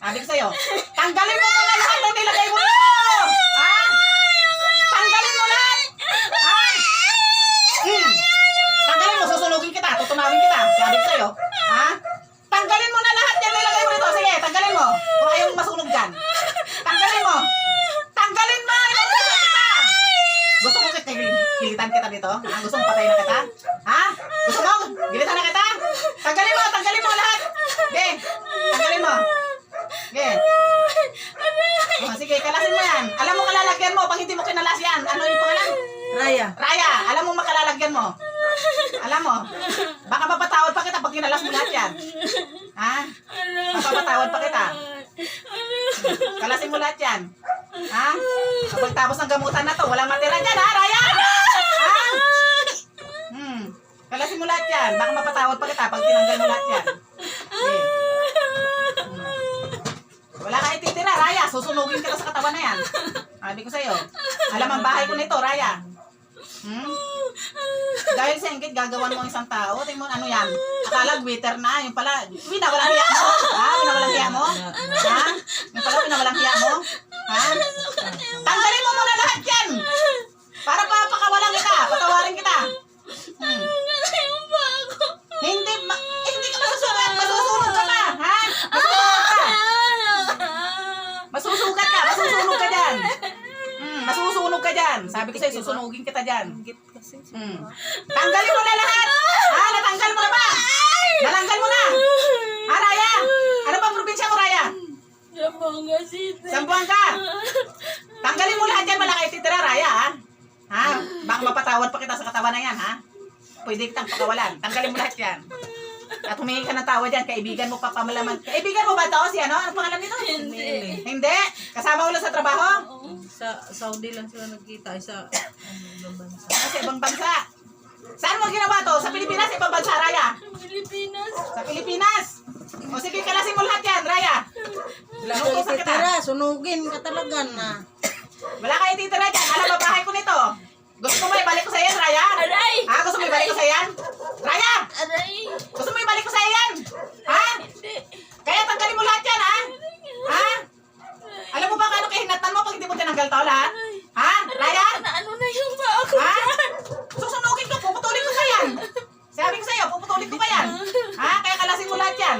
Sabi ko sa'yo, tanggalin mo muna lahat ng nilagay mo dito! Ha? Tanggalin mo lahat! Ha? Tanggalin mo, susunugin kita, tutunawin kita. Sabi ko sa'yo, ha? Tanggalin mo na lahat yan nilagay mo dito. Sige, tanggalin mo. Kung ayaw mong masunog dyan. Tanggalin mo. Tanggalin mo! Inutusan kita! Gusto mo gilitan kita dito? Ha? Gusto mo patayin na kita? Ha? Gusto mo? Gilitan na kita? Tanggalin mo lahat! Okay, tanggalin mo. Okay. Oh, sige, kalasin mo yan. Alam mo kalalagyan mo pag hindi mo kinalas yan. Ano yung pangalan? Raya. Raya, alam mo makalalagyan mo. Alam mo. Baka mapatawad pa kita pag kinalas mo lahat yan. Ha? Mapapatawad pa kita. Kalasin mo lahat yan. Ha? Kapag tapos ng gamutan na to, walang matira dyan, ha, Raya? Ha? Kalasin mo lahat yan. Baka mapatawad pa kita pag tinanggal mo lahat yan. Okay. Wala ka ititira, Raya. Susunugin kita sa katawan na yan. Sabi ko sa'yo. Alam ang bahay ko nito, Raya. Dahil sa inggit, gagawan mo isang tao. Tingnan mo, ano yan? Akala, waiter na. Yung pala, winawalang hiya mo. Ha? Winawalang hiya mo? Ha? Yung pala, winawalang hiya mo? Ha? Tanggalin mo muna lahat yan. Para pakawalan kita. Patawarin kita. Hindi ka masusugat. Masusunog ka pa. Ha? Masusugat ka. Masusunog ka dyan. Masusunog ka dyan. Sabi ko sa'yo, susunugin kita dyan. Tanggalin mo na lahat. Ha? Natanggal mo na ba? Natanggal mo na. Ha, Raya? Ano bang probinsya mo, Raya? Zamboanga City. Zamboanga. Tanggalin mo lahat yan. Malaki titira, Raya, ha? Ha? Baka mapatawad pa kita sa katawan na yan, ha? Pwede kitang pakawalan. Tanggalin mo lahat yan. At humingi ka ng tawad yan. Kaibigan mo pa pamalaman. Kaibigan mo ba ito? Si ano? Anong pangalan nito? Hindi. Hindi? Kasama mo lang sa trabaho? Sa Saudi lang sila nagkita. Sa ibang bansa. Sa ibang bansa. Saan mo ginawa to? Sa Pilipinas? Ibang bansa, Raya? Pilipinas. Sa Pilipinas? O sige, kalasin mo lahat yan, Raya. Wala ka ititira. Sunugin ka talaga na. Wala ka ititira dyan. Alam ba bahay ko nito? Gusto mo ibalik ko sa yan, Raya? Aray! Ha? Gusto mo ibalik ko sa yan? Raya! Aray! Gusto mo ibalik ko sa yan? Ha? Hindi. Kaya tanggalin mo lahat yan, ha? Ha? Alam mo ba kano kahinatan mo pag hindi mo tinanggal to lahat? Ha? Raya? Ano na yung paa ko? Ha? Susunugin ko, puputulin ko pa yan. Sabi ko sa'yo, puputulin ko pa yan. Ha? Kaya kalasin mo lahat yan.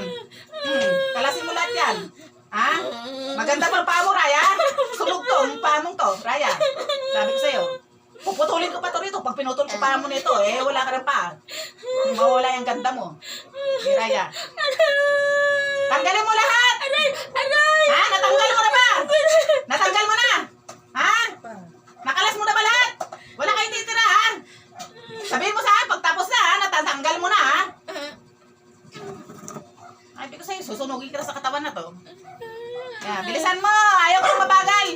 Kalasin mo lahat yan. Ha? Maganda pa ang paa mo, Raya. Sunog to, ang paa mong to, Raya. Sabi ko sa'yo, puputulin ko pa to rito. Pag pinutol ko paa mo nito, wala ka ng paa. Mawala yung ganda mo. Raya. Tanggalin mo lahat. Ha? Natanggal mo na ba? Natanggal mo na. Ha? Nakalas mo na ba lahat? Wala kayo titira, ha? Sabihin mo sa akin, pagtapos na, ha? Natatanggal mo na, ha? Ay, di ko sa'yo, susunugin kita sa katawan na to. Kaya, bilisan mo! Ayaw ko mabagal!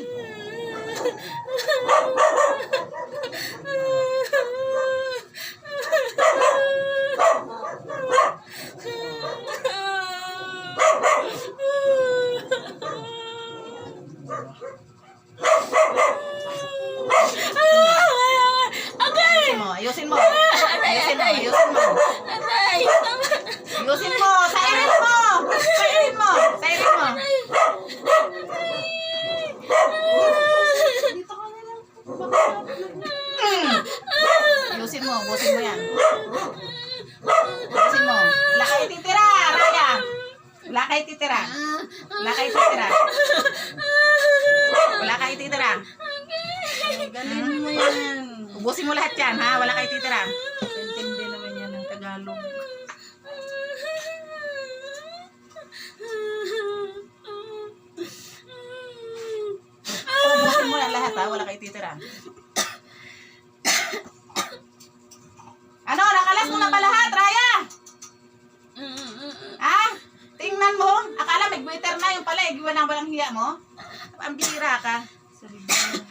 Ayusin mo! Ayusin mo! Ayusin mo! Sairin mo! Sairin mo! Sairin mo! Ayusin mo! Busin mo yan! Ayusin mo! Wala kayo titira! Raya! Wala kayo titira! Wala kayo titira! Wala kayo titira! Galing mo yan. Ubusin mo lahat yan, ha? Wala kayo titira! Intindi naman yan ng Tagalog. Ubusin mo yan lahat, ha? Wala kayo titira! Ano? Nakalas mo na ba lahat, Raya? Ha? Tingnan mo. Akala may waiter na yung pala. Igiwan na ba lang hiya mo? Ang bihira ka. Sa libang.